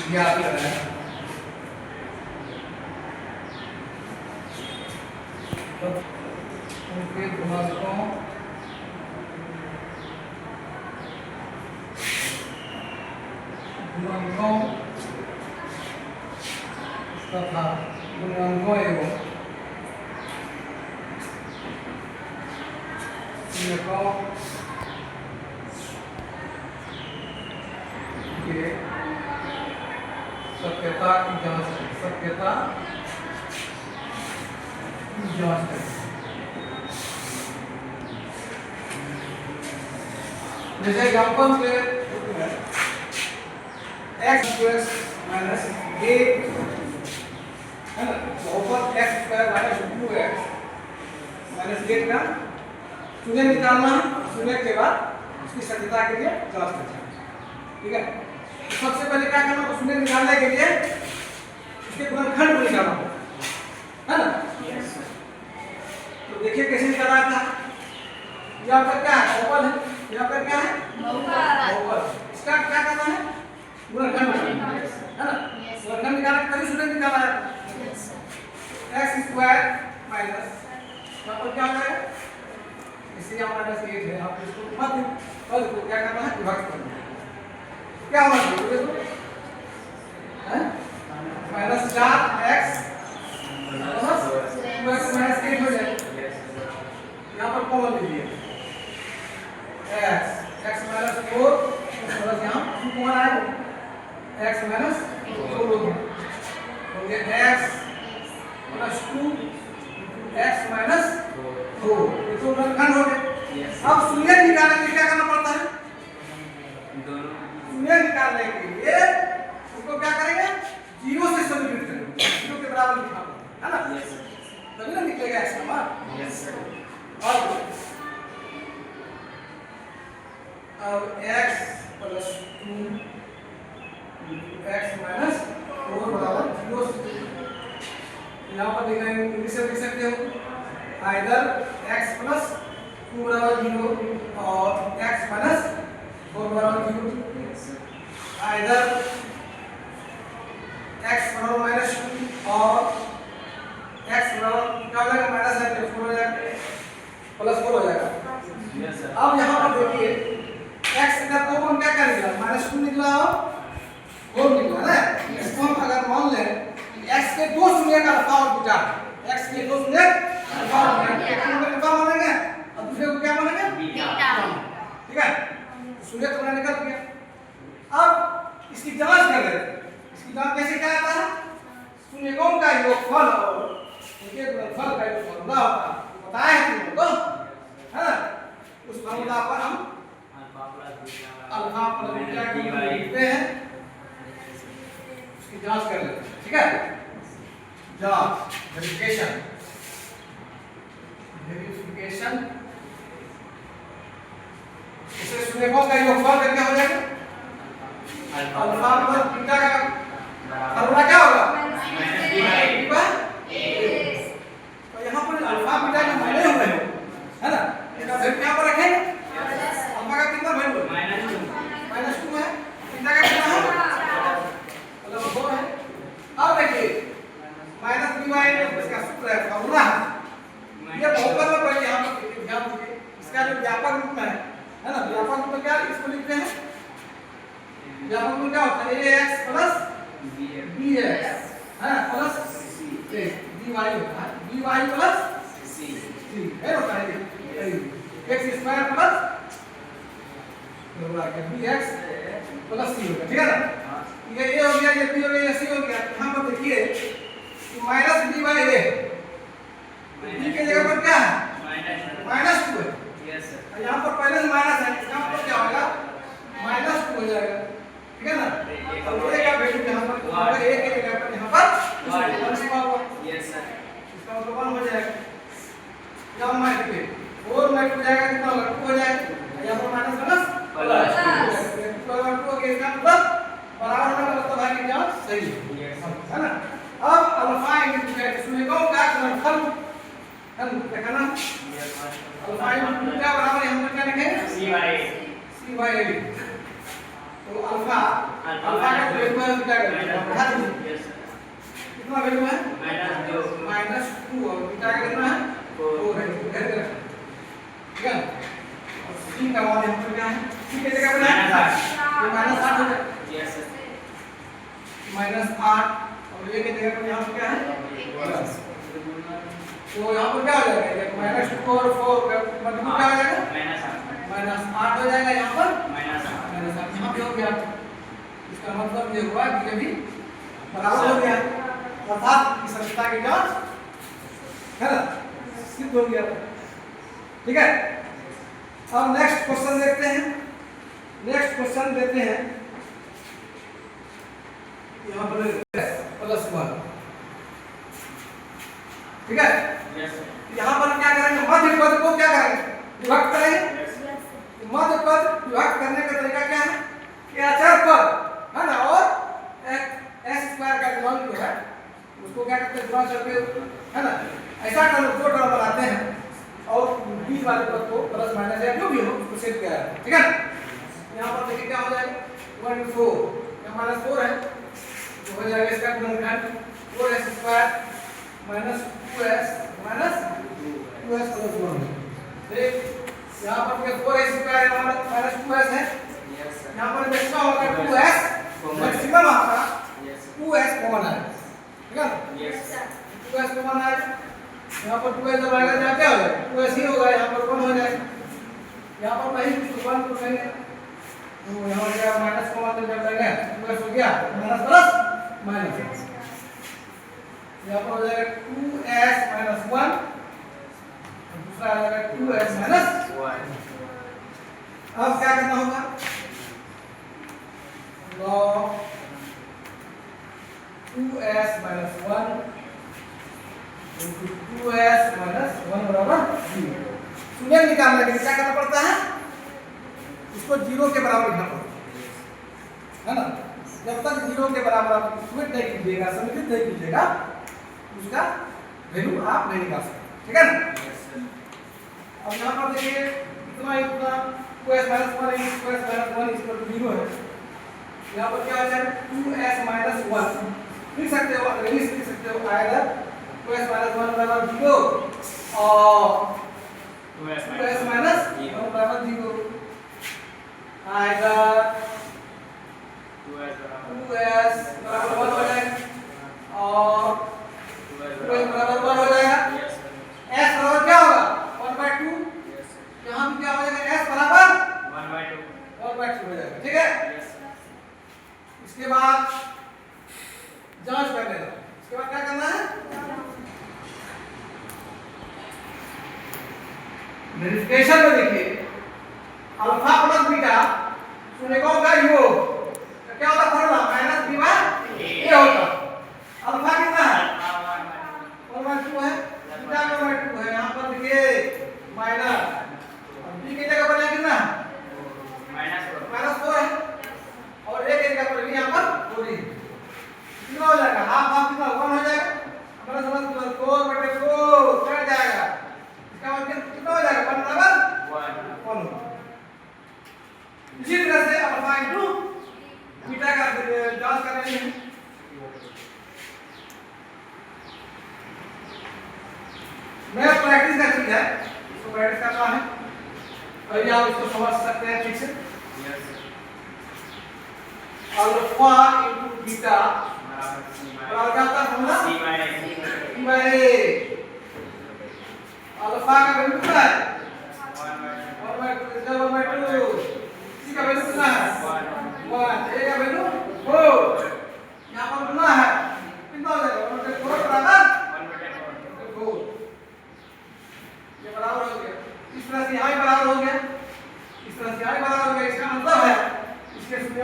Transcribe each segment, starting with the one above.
ज्ञात करें। तो उनके गुणकों तथा गुणकों एवं गुणकों के सत्यता की जांच करें। जैसे एग्जाम्पल पे x स्क्वायर माइनस a है ना, तो ऊपर x square minus 2x minus 8 का शून्य निकालना है। शून्य के बाद उसकी सत्यता के लिए जांच करना है। ठीक है, तो सबसे पहले क्या करना है, शून्य निकालने के लिए उसके गुणनखंड को निकालना होगा, है ना। तो देखिए कैसे निकाला था। यहाँ पर क्या है, ओपन है, यहाँ पर क्या है, बहुपद। इसका क्या करना है, गुणनखंड है ना। गुणनखंड निकालना तभी शून्य निकाला है। x स्क्वायर माइनस यहाँ पर क्या हो जाएगा, इससे यहाँ माइनस 8 है, आप इसको मत पद को क्या करना है, विभाजित करना है। क्या होगा देखो, minus 4x plus 2x minus 8 हो जाएगा। यहाँ पर कॉमन लीजिए x माइनस 4 प्लस यहाँ 2 कॉमन आएगा, x माइनस 4 हो गया x प्लस 2 x माइनस 4, ये तो गुणनखंड हो गए। अब शून्य निकालने के लिए क्या करना पड़ता है, शून्य निकालने के लिए उसको क्या करेंगे, 0 से सब्ट्रैक्ट करेंगे, 0 के बराबर लिखा है ना, तभी ना निकलेगा x का मान। अब x प्लस 2 x माइनस 4 बराबर 0। यहाँ पर लिखेंगे, इंग्लिश में लिख सकते हो आइदर x प्लस 2 बराबर 0 और x माइनस 4 बराबर 0, आइदर x बराबर माइनस 2 और x बराबर क्या हो जाएगा, माइनस 4 हो जाएगा, प्लस 4 हो जाएगा। अब यहाँ पर देखिए x का कॉमन क्या क्या निकला, माइनस 2 निकला और 4 निकला ना। इसको हम अगर मान लें x के दो शून्य का अल्फा और बीटा, x के दो शून्य अल्फा और बीटा मानेंगे और दूसरे को क्या मानेंगे, बीटा। ठीक है, शून्य तो निकल गया। अब इसकी जांच कर लेते हैं। इसकी जांच कैसे क्या आता है, शून्यकों का योगफल और उनके गुणनफल का जो फॉर्मूला होता है बताया है तुम लोगों को, है ना। उस फॉर्मूला पर हम अल्फा प्लस बीटा की लिखते हैं, उसकी जांच कर लेते हैं। ठीक है, जांच वेरिफिकेशन इसे शून्यकों का योगफल करके हो जाएगा अल्फा प्लस बीटा का फॉर्मूला क्या होगा, तो यहाँ पर अल्फा बीटा जो माने हुए हैं, है ना, इसका वैल्यू यहाँ पर रखेंगे। अल्फा का कितना वैल्यू है, -2 है, बीटा का कितना है, मतलब 4 है। अब देखिए माइनस by इसका सूत्र है, फॉर्मूला है, ये बहुपद में पहले यहाँ पर ध्यान दीजिए। इसका जो व्यापक रूप में है ना, व्यापक रूप में क्या इसको लिखते हैं, व्यापक रूप में क्या होता है, ax प्लस bx है प्लस dy होता है, dy प्लस c है होता है, x square plus bx plus c होगा। ठीक है ना, ये a हो गया, ये b हो गया, ये c हो गया। यहाँ पर देखिए minus b by a, b के जगह पर क्या है, -2 है। यहाँ पर पहले से माइनस है, यहाँ पर क्या होगा, -2 हो जाएगा। ठीक है ना, अब a का वैल्यू यहाँ पर a के जगह पर यहाँ पर 1 होगा, इसका मतलब 1 हो जाएगा। यहाँ माइनस 4 माइनस हो जाएगा, कितना होगा, 2 हो जाएगा। यहाँ पर माइनस प्लस प्लस 2 हो गया, इसका मतलब बराबर होने का मतलब है कि जांच सही है ना। अब अल्फा इनटू बीटा शून्यकों का गुणनफल हम देखना, अल्फा इनटू बीटा बराबर यहाँ पर क्या लिखेंगे, c/a। तो अल्फा अल्फा का वैल्यू है बीटा का बढ़ा दीजिए। कितना वैल्यू है -2 और बीटा का कितना है 4 है। ठीक है और सी का मान यहाँ पर क्या है सी की जगह पर ये -8 हो जाएगा यस -8 और ये की जगह पर यहाँ पर क्या है तो यहाँ पर क्या हो जाएगा -2 और 4 का मतलब क्या हो जाएगा -8 हो जाएगा यहाँ पर -8 यहाँ पे हो गया। इसका मतलब ये हुआ कि ये भी बराबर हो गया अर्थात इस समस्या की जांच है ना सिद्ध हो गया। ठीक है अब नेक्स्ट क्वेश्चन देखते हैं। नेक्स्ट क्वेश्चन देते हैं यहाँ पर +1 ठीक है यहाँ पर क्या करेंगे मध्य पद को क्या करेंगे विभक्त करेंगे। मध्य पद विभक्त करने का तरीका क्या है कि अचर पद है ना और s स्क्वायर का गुणन जो है उसको क्या करते हैं गुणा करके है ना ऐसा टर्म दो टर्म बनाते हैं और बीच वाले पद को प्लस माइनस या जो भी हो उसको सेट किया जाता है। ठीक है यहाँ पर देखिए क्या हो जाएगा 1 4 यहाँ -4 है तो हो जाएगा इसका गुणनखंड 4s स्क्वायर -2s +1 देख यहाँ पर के 4s स्क्वायर -2s है यहाँ पर मैक्सिमम होगा 2s मैक्सिमम आपका 2s कॉमन है। ठीक है यस 2s कॉमन है यहाँ पर 2s जब आएगा यहाँ क्या हो जाएगा 2s ही होगा यहाँ पर 1 हो जाएगा यहाँ पर नहीं कुछ 1 तो नहीं तो यहाँ हो गया माइनस कॉमन जब लेंगे 2s हो गया माइनस प्लस माइनस यहाँ पर हो जाएगा 2s - 1 दूसरा आ जाएगा 2s - 1। अब क्या करना होगा log 2s - 1 into 2s - 1 बराबर 0। शून्य निकालने के लिए क्या करना पड़ता है इसको 0 के बराबर लिखना पड़ता है ना। जब तक 0 के बराबर आप स्क्वायर नहीं कीजिएगा समीकृत नहीं कीजिएगा उसका वैल्यू आप नहीं निकाल सकते। ठीक है ना अब यहाँ पर देखिए इतना 2s - 1 2s - 1 0 है यहाँ पर क्या हो जाएगा 2s - 1 लिख सकते हो लिख सकते हो आइदर 2s - 1 बराबर 0 और 2s - 1 बराबर 0 आइदर 2s बराबर 1 हो जाएगा और 2s बराबर 1 हो जाएगा। s बराबर क्या होगा 1/2 यहाँ भी क्या हो जाएगा s बराबर 1/2 हो जाएगा। ठीक है इसके बाद जांच कर लेना। इसके बाद क्या करना है वेरिफिकेशन में देखिए अल्फा प्लस बीटा शून्यकों का योग क्या होता फॉर्मूला -b/a होता। अल्फा कितना है 1/2 है बीटा 1/2 है यहाँ पर देखिए माइनस b की जगह पर कितना है -4 है और a की जगह पर यहाँ पर 4 है कितना हो जाएगा हाफ हाफ कितना 1 हो जाएगा हमारा समझ 4/4 कट जाएगा इसका मतलब कितना हो जाएगा 1 बराबर 1। इसी तरह से अल्फा इनटू बीटा का जांच करने में मैं प्रैक्टिस का चीज है इसको प्रैक्टिस करना है और आप इसको समझ सकते हैं ठीक से। अल्फा इनटू बीटा बराबर क्या होता है फॉर्मूला c/a अल्फा का वैल्यू कितना है 1/2 c का वैल्यू कितना है 1 a का वैल्यू 4 यहाँ पर कितना है कितना हो जाएगा 1/4 बराबर 1/4 ये बराबर हो गया। इस तरह से यहाँ भी बराबर हो गया इस तरह से यहाँ भी बराबर हो गया। इसका मतलब है इसके शून्य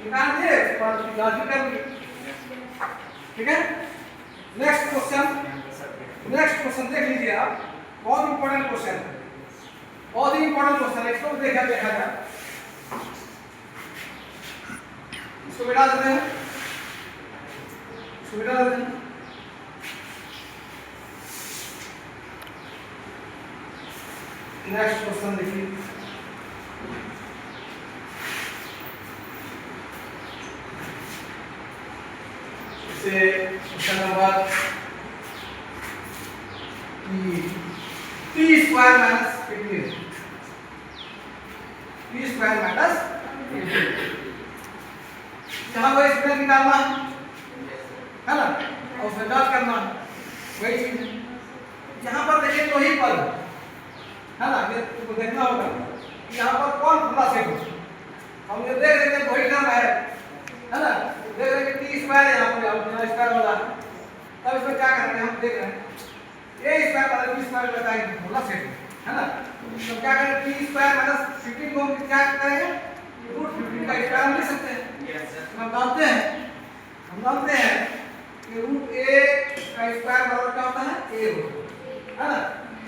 निकाल दिए इसके बाद उसकी जांच भी कर ली। ठीक है नेक्स्ट क्वेश्चन देख लीजिए आप बहुत इंपॉर्टेंट क्वेश्चन है बहुत ही इंपॉर्टेंट क्वेश्चन है इसको देखा जाए इसको बिठा देते हैं इसको बिठा देते हैं। नेक्स्ट क्वेश्चन देखिए इससे question number T square minus 15 T square minus 15 यहाँ पर स्क्वायर निकालना है ना और उसमें डॉट करना वही चीज यहाँ पर देखिए दो ही पद है ना ये तुमको देखना होगा यहाँ पर कौन खुला सेट हो हम ये देख रहे हैं दो ही टर्म है ना देख रहे हैं टी स्क्वायर यहाँ पर स्क्वायर वाला तब इसमें क्या करेंगे हम देख रहे हैं ए स्क्वायर वाला टी स्क्वायर बताएंगे खुला सेट है ना तो क्या करें टी स्क्वायर माइनस 15 को क्या करेंगे रूट 15 का स्क्वायर हम लिख सकते हैं हम जानते हैं कि रूट ए का स्क्वायर बराबर क्या होता है ए है ना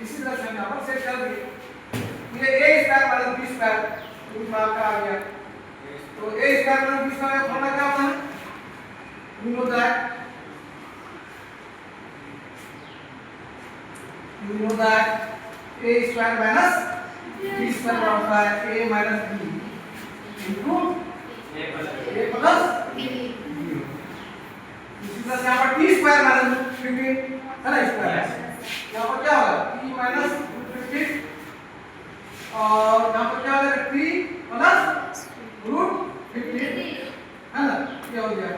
इसी तरह से हम यहाँ पर सेट कर दिए ये A square minus B square root में आपका आ गया तो A square minus B square का फॉर्मूला क्या होता है यूज होता है a square minus b square बराबर होता है a minus b into a plus b इसी तरह से यहाँ पर t स्क्वायर माइनस 15 है ना स्क्वायर यहाँ पर क्या होगा t माइनस 15 और यहाँ पर क्या होगा t प्लस रूट 15 है ना क्या हो गया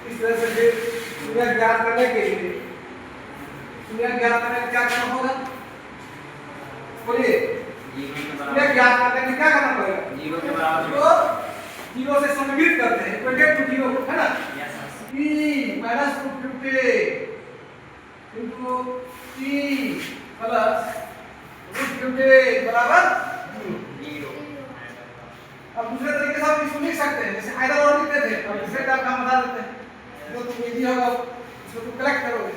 इस तरह से फिर सूर्य ज्ञात करने के लिए सूर्य ज्ञात करने का क्या करना होगा बोलिए सूर्य ज्ञात करने के क्या करना पड़ेगा 0 के बराबर तो 0 से समवित करते हैं इक्वल टू 0 है ना t minus root 15 into t plus root 15 बराबर 0 अब दूसरे तरीके से आप इसको लिख सकते हैं जैसे आइदर और लिखते थे अब दूसरे का काम बता देते हैं तो तुम इजी होगा इसको तुम कलेक्ट करोगे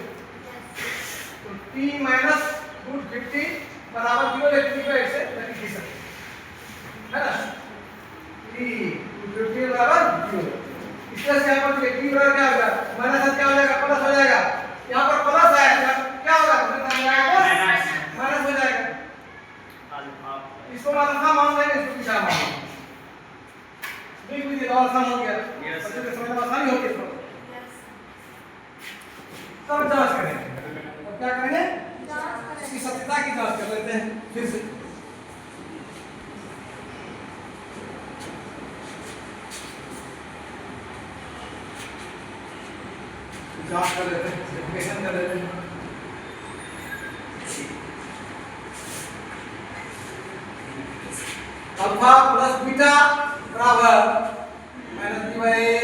तो t माइनस रूट 15 बराबर 0 लिख से लिख सकते है ना t रूट 15 बराबर 0 इस तरह से यहाँ पर t बराबर क्या होगा माइनस क्या हो जाएगा प्लस हो जाएगा यहाँ पर प्लस आएगा क्या होगा माइनस हो जाएगा इसको मान लेंगे इसको पीछा मान बिल्कुल ये आसान हो गया बच्चों के समझ में आसानी होगी इसको तब जांच करेंगे अब क्या करेंगे इसकी सत्यता की जांच कर लेते हैं फिर से जांच कर लेते हैं वेरिफिकेशन कर लेते हैं अल्फा प्लस बीटा बराबर माइनस b बाय a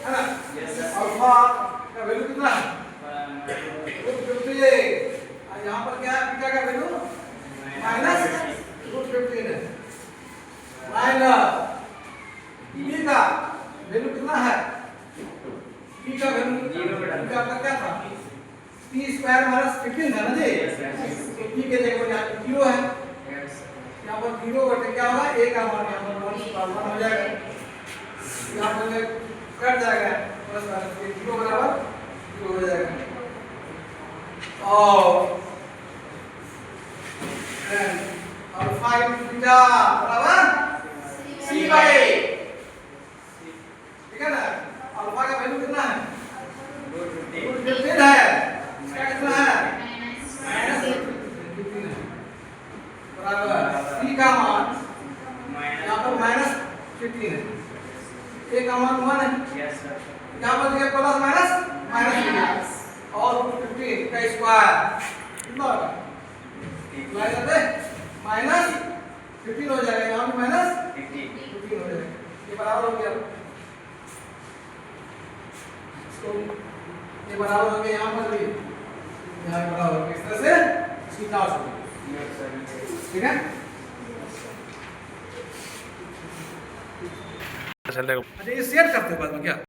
है ना अल्फा का वैल्यू कितना है रूट 15 और यहाँ पर क्या है बीटा का वैल्यू माइनस रूट 15 है माइनस b का वैल्यू कितना है b का वैल्यू 0 का आपका क्या था t स्क्वायर माइनस 15 था ना जी तो t के जगह पर यहाँ 0 है यहाँ पर 0 बटे क्या होगा a का मान यहाँ पर 1 हो जाएगा यहाँ पर कट जाएगा प्लस माइनस 0 बराबर 0 हो जाएगा और अल्फा इनटू बीटा बराबर c बाय ठीक है ना अल्फा का वैल्यू कितना है रूट 15 है इसका कितना है माइनस 15 है बराबर c का मान यहाँ पर माइनस 15 है a का मान 1 है यस सर यहाँ पर देखिए प्लस माइनस माइनस और 15 का स्क्वायर कितना होगा माइनस 15 हो जाएगा यहाँ पे माइनस 15 हो जाएगा ये बराबर हो गया इसको ये बराबर हो गया यहाँ पर भी यहाँ बराबर हो गया इस तरह से इसकी जांच होगी ठीक है चलेगा अच्छा ये शेयर करते हो बाद में क्या